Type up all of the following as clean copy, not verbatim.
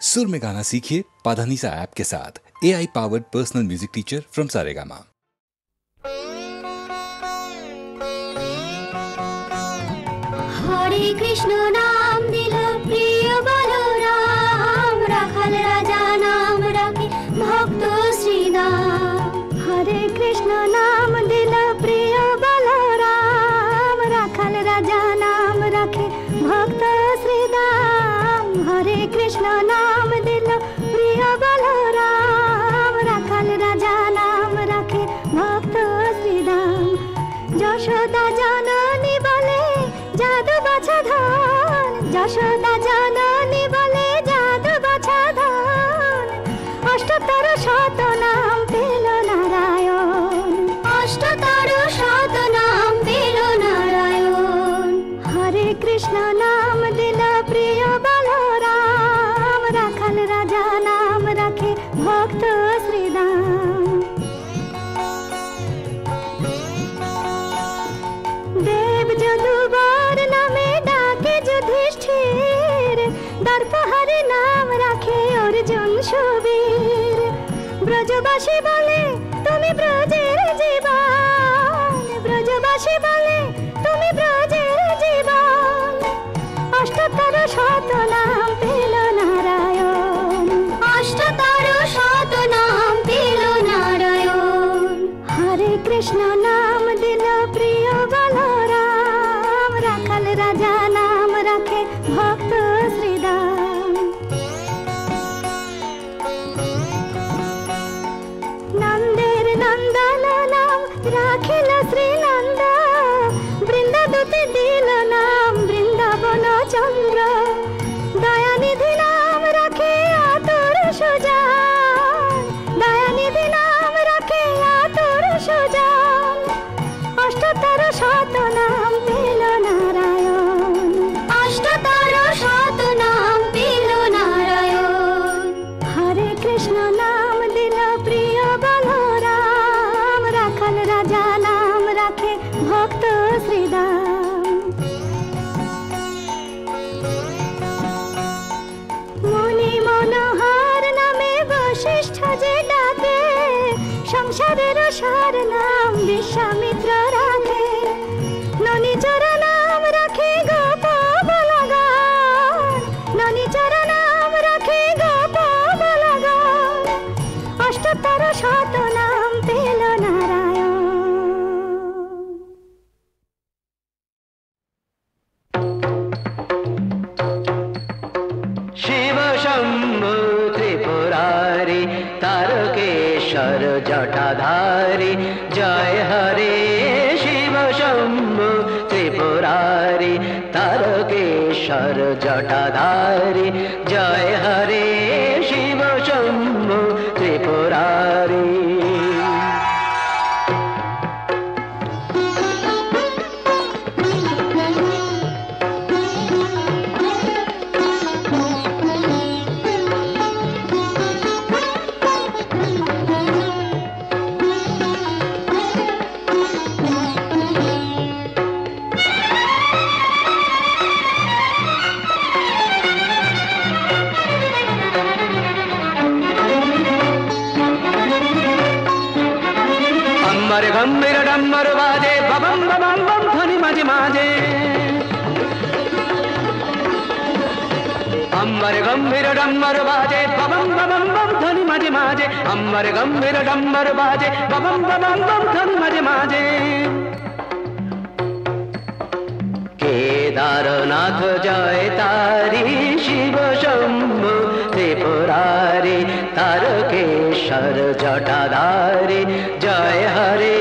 सुर में गाना सीखिए पाधानीसा ऐप के साथ। AI powered personal music teacher from Saregama. Hare Krishna नाम दिल प्रिय बलराम, राखल राजा नाम रखे भक्त श्रीदाम। हरे कृष्ण नाम दिल प्रिय बलराम, राखल राजा नाम रखे भक्त श्रीदाम। हरे कृष्ण नाम दिल प्रिय बलराम, राखल राजा नाम रखे भक्त श्रीदाम। যশোদা জননী বলে জাদু বাছা ধন, যশোদা জননী বলে জাদু বাছা ধন। অষ্টতর শত নাম পেল নারায়ণ, অষ্টতর শত নাম পেল নারায়ণ। হরে কৃষ্ণ নাম দিল প্রিয় বলরাম, রাখাল রাজা নাম রাখে ভক্ত শ্রীদাম। দেব যদুবর নামে ডাকে যুধিষ্ঠির, দর্পহরে নাম রাখে অর্জুন সুবীর। ব্রজবাসী বলে তুমি ব্রজের জীবন, ব্রজবাসী বলে তুমি ব্রজের জীবন। অষ্টতর শত নাম পেল নারায়ণ, অষ্টতর শত নাম পেল নারায়ণ। হরে কৃষ্ণ নাম দিল প্রিয় বলরাম, রাখাল রাজা নাম রাখে ভক্ত শ্রীদাম। নন্দের নন্দন নাম রাখিল শ্রীনন্দ, বৃন্দাদূতে দিল নাম বৃন্দাবন চন্দ্র। দয়ানিধি নাম রাখে আতুর সুজান, দয়ানিধি নাম রাখে আতুর সুজান। অষ্টতর শত নাম পেল নারায়ণ, অষ্টতর শত নাম পেল নারায়ণ। হরে কৃষ্ণ নাম দিল প্রিয় বলরাম, রাখাল রাজা নাম রাখে ভক্ত শ্রীদাম। মুনি মনোহর নামে বশিষ্ঠ যে ডাকে, সংসারের সার নাম বিশ্বামিত্র রাখে। ননিচর নাম রাখে গোপ বলগান, ননিচর নাম রাখে গোপ বলগান। অষ্টতর শত নাম পেল নারায়ণ। শিব শম্ভু ত্রিপুরারি, তারকেশ্বর জটাধারী, জয় হরে। শিব শম্ভু ত্রিপুরারি, তারকেশ্বর জটাধারী, জয় হরে। শিব শম্ভু ত্রিপুরারি। গম্ভীর ডম্বর বাজে, ববম ববম বম ধ্বনি মাঝে মাঝে। अम्बर गंभीर डम्बर बाजे, बबम बबम बम ध्वनि माजे माजे। अम्बर गंभीर डम्बर बाजे, बबम बबम बम ध्वनि माजे माजे। केदारनाथ जय तारी, शिव शंभु त्रिपुरारी, तारकेश्वर जटाधारी, जय हरे।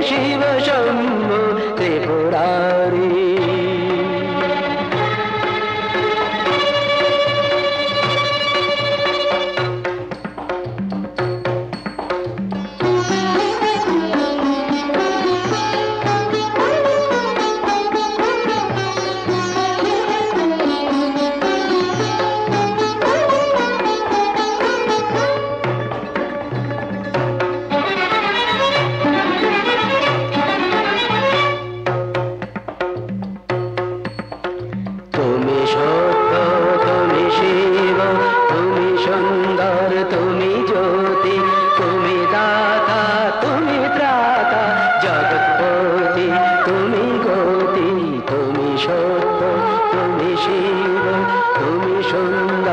शिव शंभु त्रिपुरारी।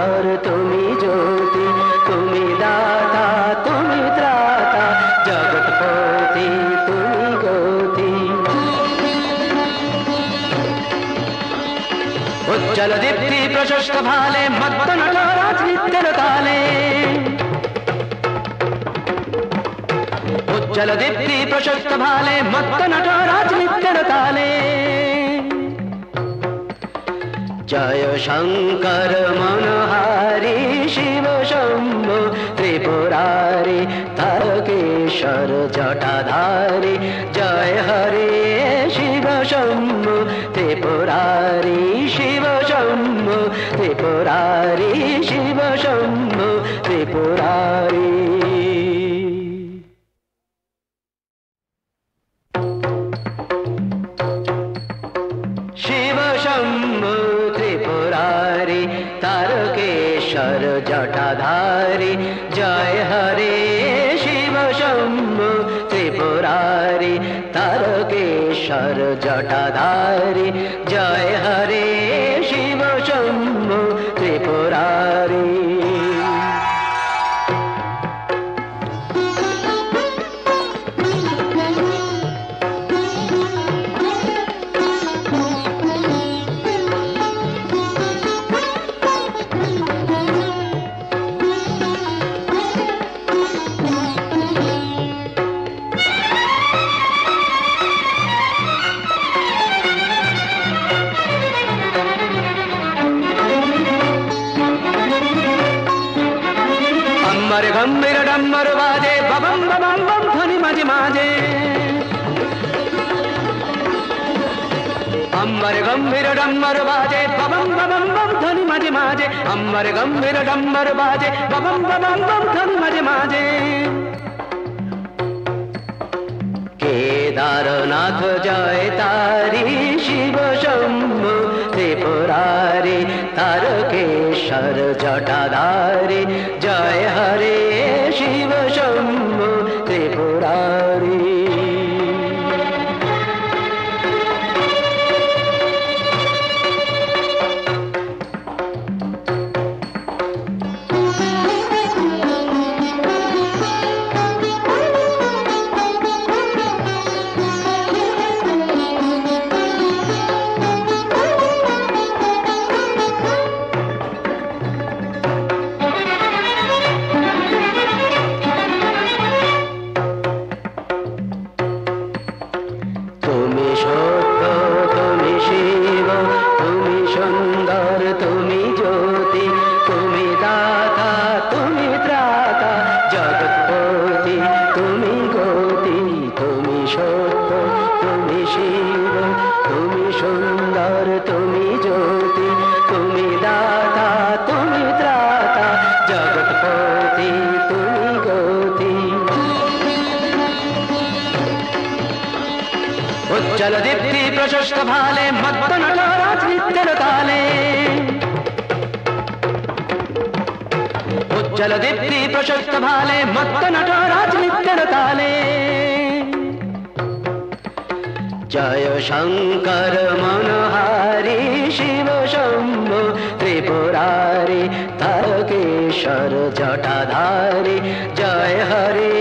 शंकर तुमी ज्योति तुमी दाता तुमी त्राता जगतपति तुमी गति उज्ज्वल दीप्ति प्रशस्त भाले मत्त नटराज नित्य ताले उज्ज्वल दीप्ति प्रशस्त भाले मत्त नटराज नित्य ताले जय शंकर मनहारी शिव शंभो त्रिपुरारी तारकेश्वर जटाधारी जय हरे शिव शंभो त्रिपुरारी शिव शंभो त्रिपुरारी शिव शंभो त्रिपुरारी शिव शंभो त्रिपुरारी तारकेश्वर जटाधारी जय हरे शिव शंभो त्रिपुरारी तारकेश्वर जटाधारी जय हरे शिव शंभो त्रिपुरारी गंभीर डम्बर बाजे बबम बबम बम ध्वनि माजे माजे अम्बर गंभीर डम्बर बाजे बबम बबम बम ध्वनि माजे माजे अम्बर गंभीर डम्बर बाजे बबम बबम बम ध्वनि माजे माजे केदारनाथ जय तारी शिव शंभो त्रिपुरारी तारकेश्वर जटाधारी जय हरे शिव शंभो त्रिपुरारी उज्ज्वल दीप्ति प्रशस्त भाले मत्त नटराज नित्य ताले उज्ज्वल दीप्ति प्रशस्त भाले मत्त नटराज नित्य ताले जय शंकर मनहारी शिव शंभो त्रिपुरारी तारकेश्वर जटाधारी जय हरे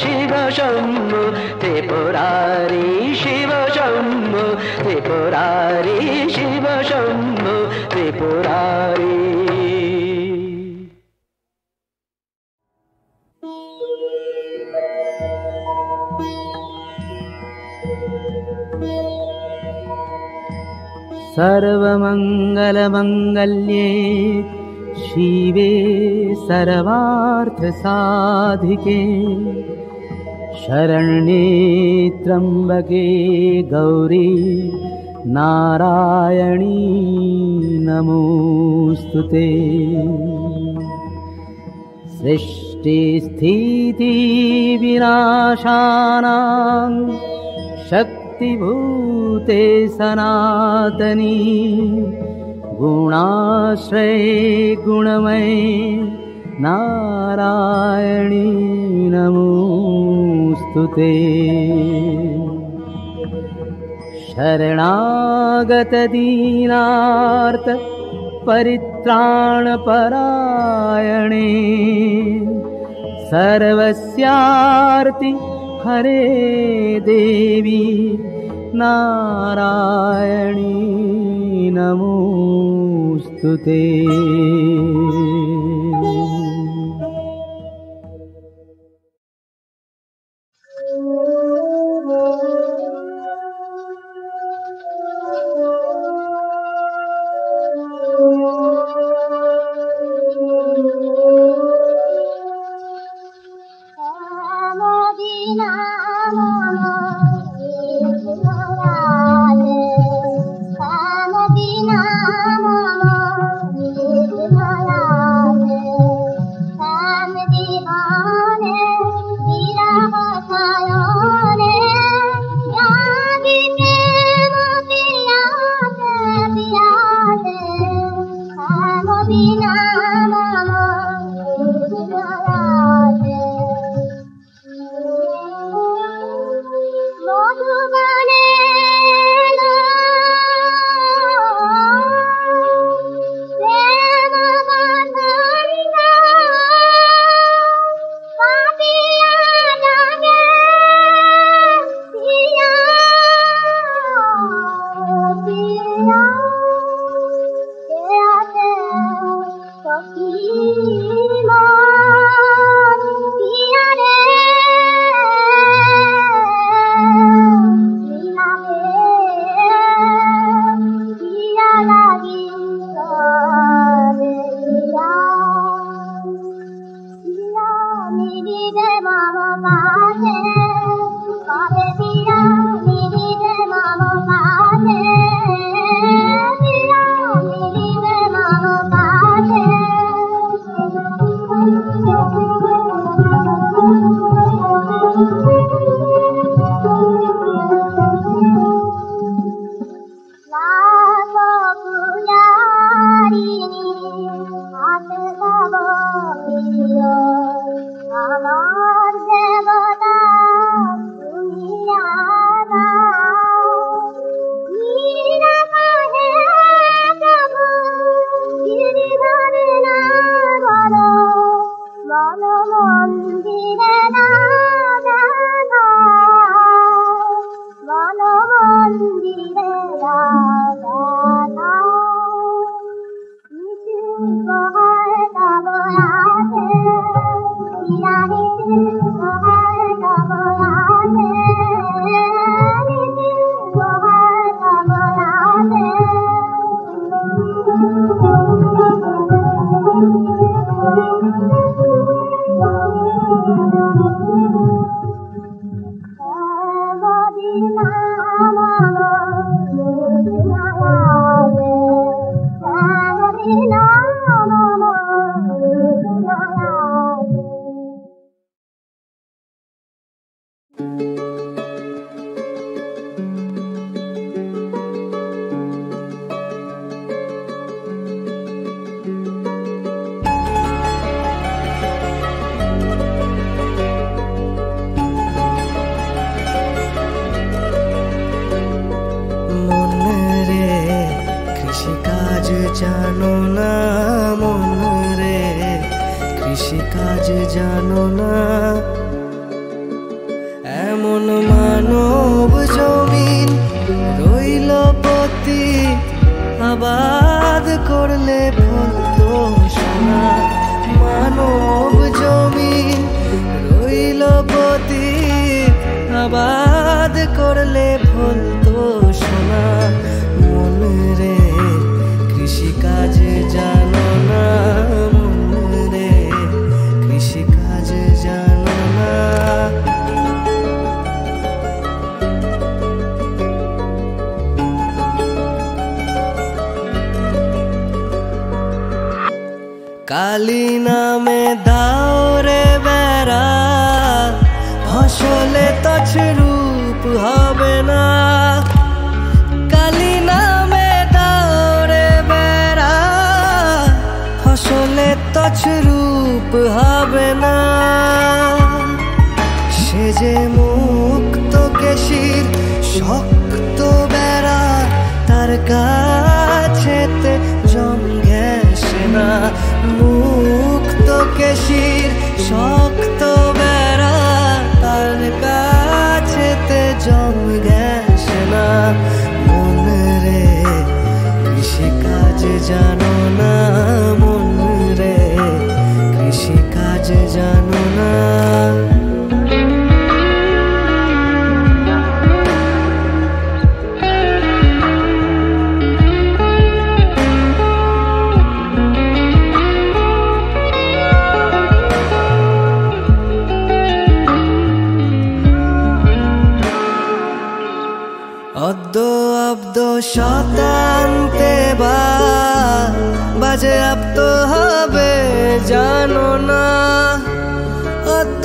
शिव शंभो त्रिपुरारी शिव शंभो त्रिपुरारी शिव शंभो त्रिपुरारी सर्वमंगलमंगल्ये शिवे सर्वार्थसाधिके शरण्ये त्र्यंबके गौरी नारायणी नमोस्तुते सृष्टिस्थिति विनाशानां शक्तिभूते सनातनी गुणाश्रये गुणमये नारायणी नमोस्तुते शरणागत दीनार्त परित्राणपरायणे सर्वस्यार्ति हरे देवी नारायणी नमोस्तुते। জানো না মন রে, কৃষিকাজ জানো না, এমন মানব জমিন রইল পতি, আবাদ করলে ফলতো সোনা। মানব জমিন রইল পতি, আবাদ করলে ফলতো সোনা। মন রে কৃষিকাজ জানো না, মন রে কৃষিকাজ জানো না। কালী নামে দাও রে বেড়া, ফসলে তছরূপ হবে না। কালী নামে দাও রে বেড়া, ফসলে তছরূপ হবে না। সে যে মুক্ত কেশির শক্ত বেড়া, তার কাছেতে জম ঘেরা। না মুক্ত কেশির শক্ত বেড়া তার কাছেতে জম গেছে না মন রে কৃষিকাজ জানো না মন রে কৃষিকাজ জানো না অদ্য অব্দ শতান্তে বাজে আপ্ত হবে জানো না অদ্য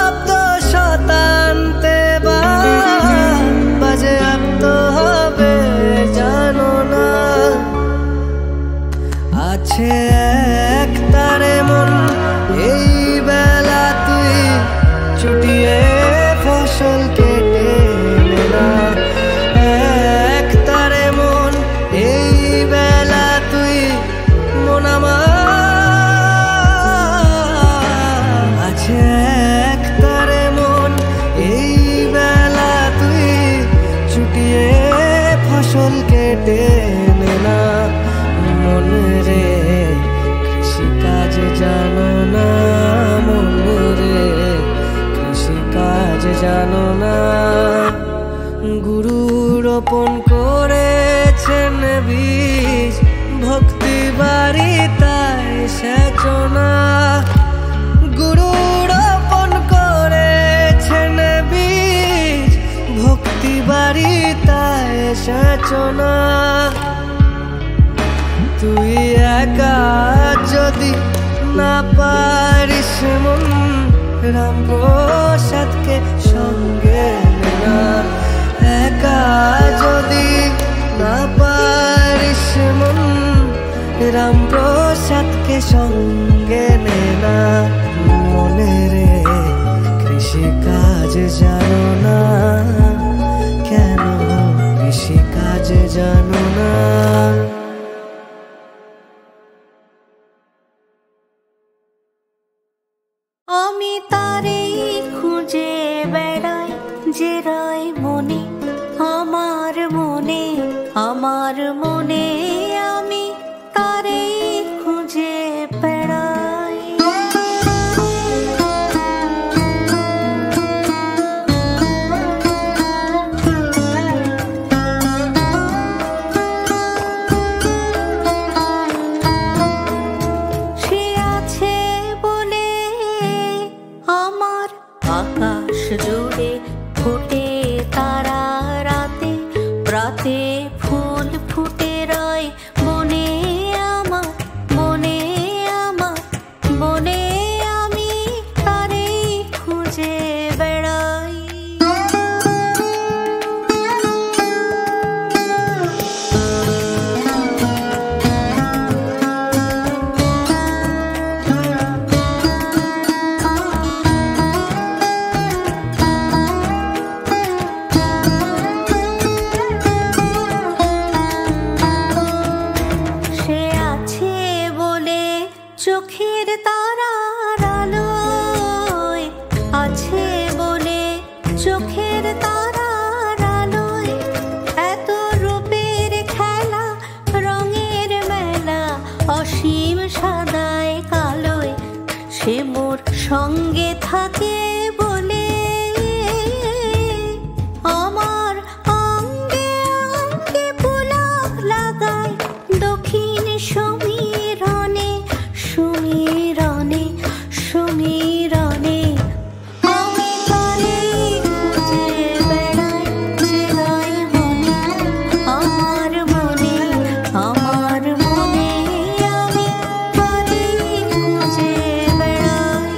অব্দ শতান্তে বাজে আপ্ত হবে জানো না আছে এক তারে মন এই বেলা তুই চুটিয়ে ফসল কেটে না এক তারে মন এই বেলা তুই মন আমার আছে এক তারে মন এই বেলা তুই চুটিয়ে ফসল কেটে না মন রে কৃষিকাজ জানো না মন রে কৃষিকাজ জানো না গুরু রোপণ করেছেন বীজ ভক্তি বাড়ি তাই সেচনা গুরু রোপণ করেছেন বীজ ভক্তি বাড়ি তাই সেচনা তুই একা যদি না পারিস মন রাম প্রসাদকে সঙ্গে না একা যদি না পারিস মন রাম প্রসাদকে সঙ্গে নে না মনে রে কৃষিকাজ জানো না কেন কৃষিকাজ জানো না আমি তারেই খুঁজে বেড়াই যে রয় মনে আমার মনে আমার মনে আমি তারেই খুঁজে বেড়াই সে আছে বলে আমার আকাশ জুড়ে ফোটে তারা রাতে রাতে ফুল ফুটে রয় বনে আমার বনে আমার বনে আমি তারেই খুঁজে বেড়াই সে আছে বলে চোখের তারার আলোয় আছে বলে চোখের তারার আলোয় এত রূপের খেলা রঙের মেলা অসীম সাদায় কালোয় সে মোর সঙ্গে থাকে বলে আমার অঙ্গে অঙ্গে পুলক লাগায় দক্ষিণ সমীরণে সমীরণে সমীরণে আমি তারেই খুঁজে বেড়াই যে রয় মনে আমার মনে আমার মনে আমি তারেই খুঁজে বেড়াই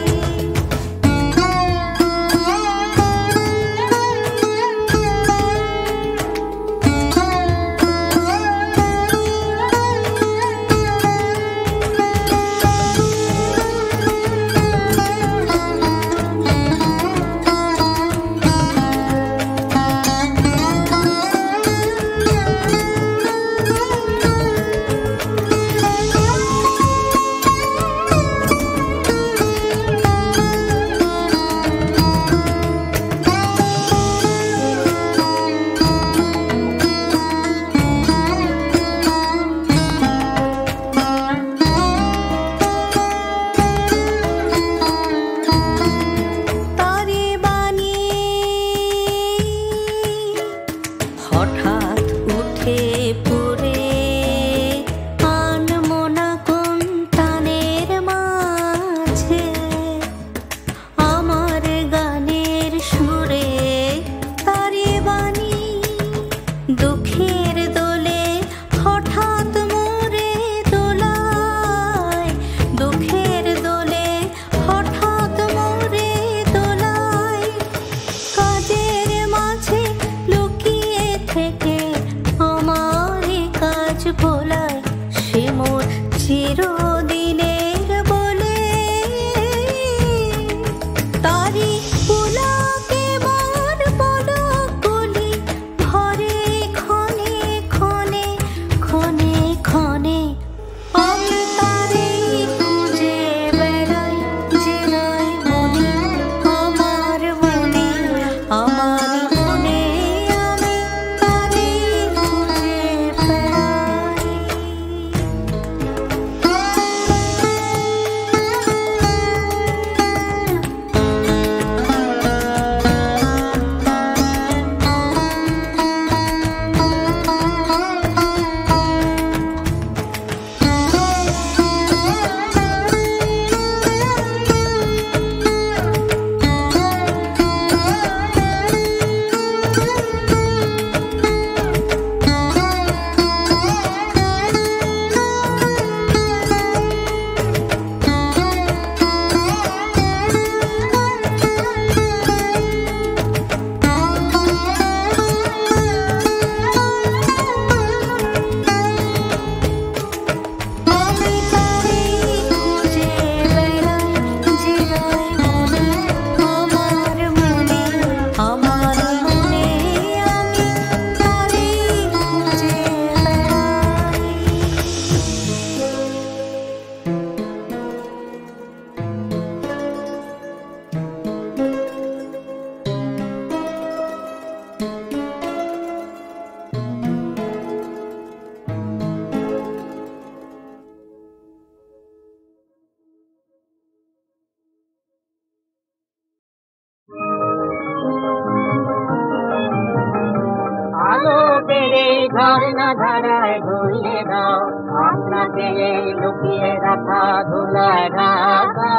ঝর্ণা ধারায় ধুইয়ে দাও আপনাকে এই লুকিয়ে রাখা ধুলায় ঢাকা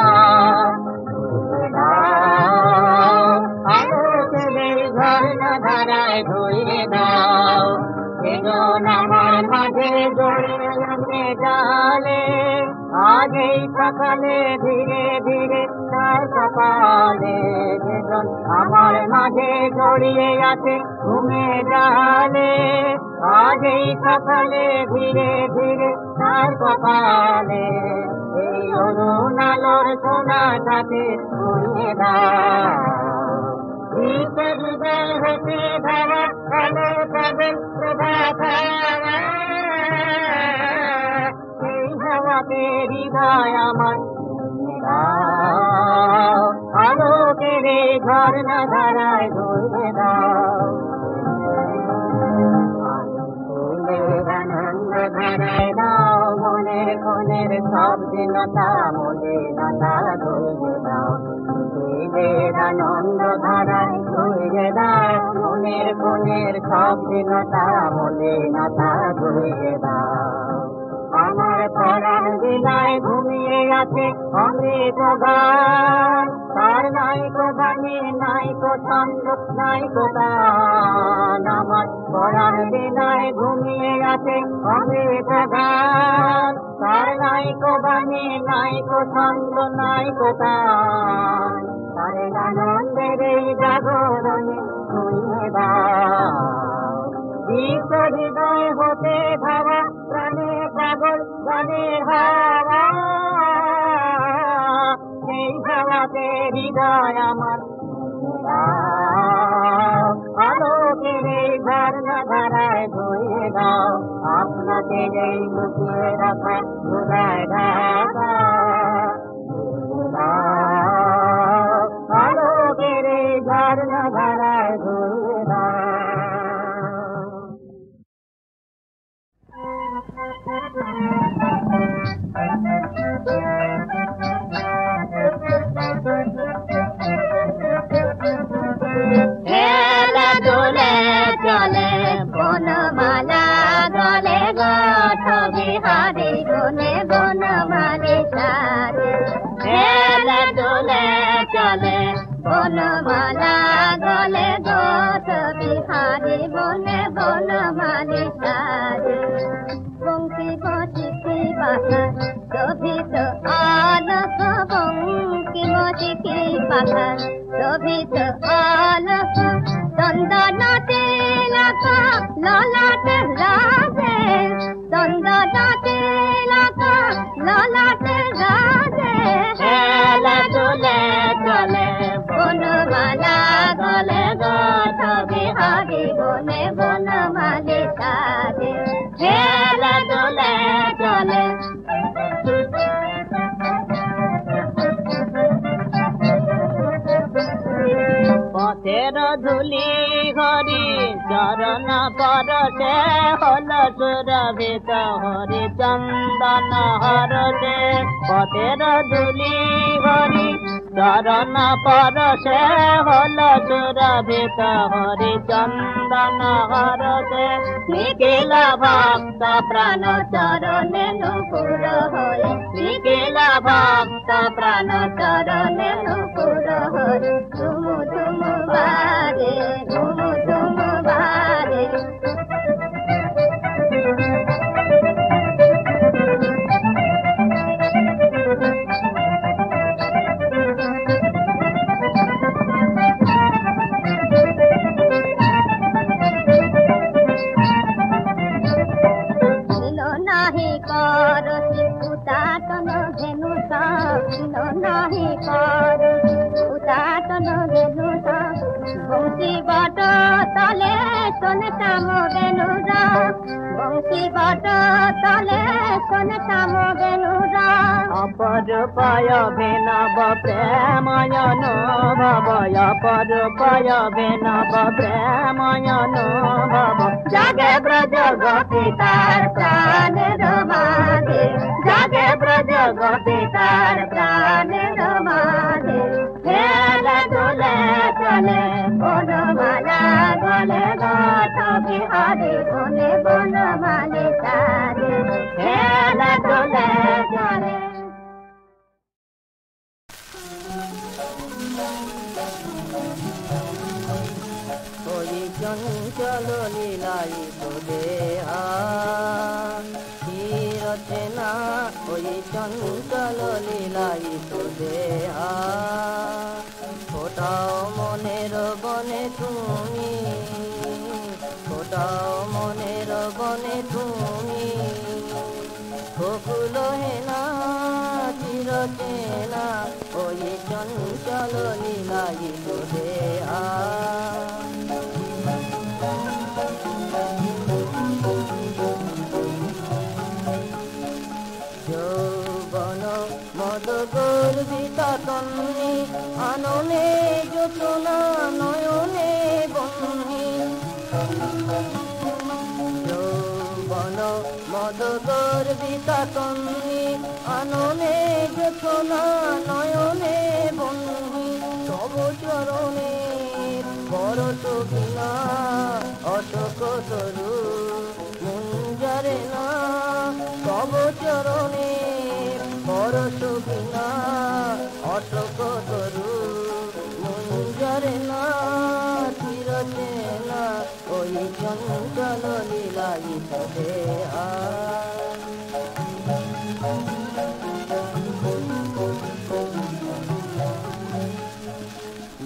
ঝর্ণা ধারায় ধুইয়ে দাও সেজন আমার মাঝে জড়িয়ে জালে আজ এই সকালে ধীরে ধীরে তার কপালে সেজন আমার মাঝে জড়িয়ে আছে ঘুমে জালে আজ এই সকালে ধীরে ধীরে তার কপালে এই অরুণ আলোর সোনাটাকে ধুইয়ে দাও হৃদয় হতে ধারা আলো পাবেন প্রভাত সেই হাওয়াতে হৃদয় আমার আলোকের এই ঝর্ণা ধারায় ধুইয়ে দাও আনন্দ ধারায় দাও মনের কোণের সব দিনতা মলিনতা ধুইয়ে দাও আনন্দ ধারায় ধুইয়ে দাও মনের কোণের সব দিনতা মলিনতা ধুইয়ে দাও আমার পরাণ বিনায় ঘুমিয়ে আছে অমৃত গান তার নাইকো গানে নাইকো ছন্দ নাইকো গান আমার পরাণ বিনায় ঘুমিয়ে আছে অমৃত গান তার নাইকো গানে নাইকো ছন্দ নাইকো গান তার আনন্দের এই জাগরণে ধুইয়ে দাও দীপ্ত হৃদয় হতে ধারা প্রাণে পাগল গানের হাওয়া সেই হাওয়াতে হৃদয় আমার আলোকের এই ঝর্ণা ধারায় ধুইয়ে দাও আপনাকে এই লুকিয়ে রাখা ধুলায় ঢাকা আলোকের এই ঝর্ণা ধারায় ধুইয়ে দাও দোলে চলে বনমালা গলে গঠবে হারে বনে বনমালে সারে খেলা দোলে চলে বনমালা গলে গঠবে হারে বনে বনমালে সারে বংশী বসিকি পাখা শোভিত আলোক বংশী বসিকি পাখা শোভিত আলোক চন্দন তিলক ললাট রাজে চন্দন তিলক ললাট রাজে খেলা দোলে চলে বনমালা গলে গঠবে হারি বনে বনমালে সাজে খেলা দোলে চলে পথের ধুলি হরি চরণ পরশে হল সুরভিত হরি চন্দন হরসে পথের ধুলি হরি চরণ পরশে হল সুরভিত হরি চন্দন হরসে নিখিল ভক্ত প্রাণ চরণে নুপুর হয়ে নিখিল ভক্ত প্রাণ চরণে নুপুর হয়ে ধুমু ধুমু বারে ধুমু ধুমু বারে নাহি করছি উতাতন ধেনু নাহি করছি উতাতন ধেনু বংশী বট তলে সোনে শ্যাম বেনুরা বংশী বট তলে সোনে শ্যাম বেনুরা অপরূপায় ভিনব প্রেময়ন ভব অপরূপায় ভিনব প্রেময়ন ভব জাগে ব্রজ গোপী তার প্রাণের মাঝে জাগে ব্রজ গোপী তার প্রাণের মাঝে খেলা দোলে চলে বনমালা গলে গঠবে বিহারে বনে বনমালী তারে খেলা চলে চলে। ওই চঞ্চল লীলায়িত দেহা চিরতে না, ওই চঞ্চল লীলায়িত দেহা ফোটাও মনের বনে তুমি, ফোটাও মনের বনে তুমি বকুল হেনা চিরতে না, ওই চঞ্চল লীলায়িত দেহা। যৌবন মদ গর্বিতা তন্নি আননে যোচনা নয়নে বন্নি, যৌবন মদ গর্বিতা তন্নি আননে যোচনা নয়নে বন্নি, তব চরণে পরশ বিনা অশোক তরু মুঞ্জরে না, তব চরণে পরশ বিনা অশোক তরু মুঞ্জরে না, চিরতে না, ওই চঞ্চল লীলায়িত দেহা।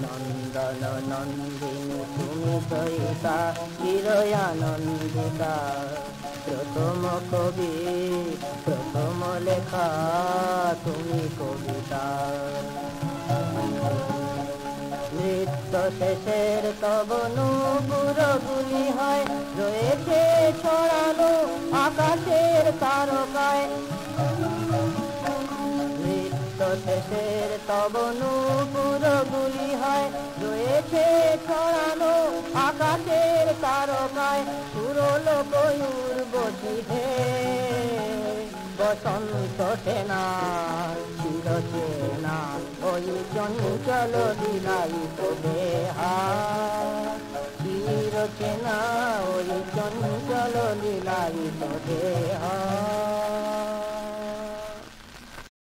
নন্দন নন্দিনী তুমি সহিতা চিরয়ানন্দিতা, প্রথম কবি প্রথম লেখা তুমি কবিতা। নৃত্য শেষের তব নূপুরগুলি হয় রয়েছে ছড়ানো আকাশের তারকায়, নৃত্য শেষের তব নূপুরগুলি হয় রয়েছে ছড়ানো আকাশের তারকায়, সুরলোক উর্বশী হে বসন্ত সেনা চিরচেনা, ওই চঞ্চল লীলায়িত দেহা চিরচেনা, ওই চঞ্চল লীলায়িত দেহা।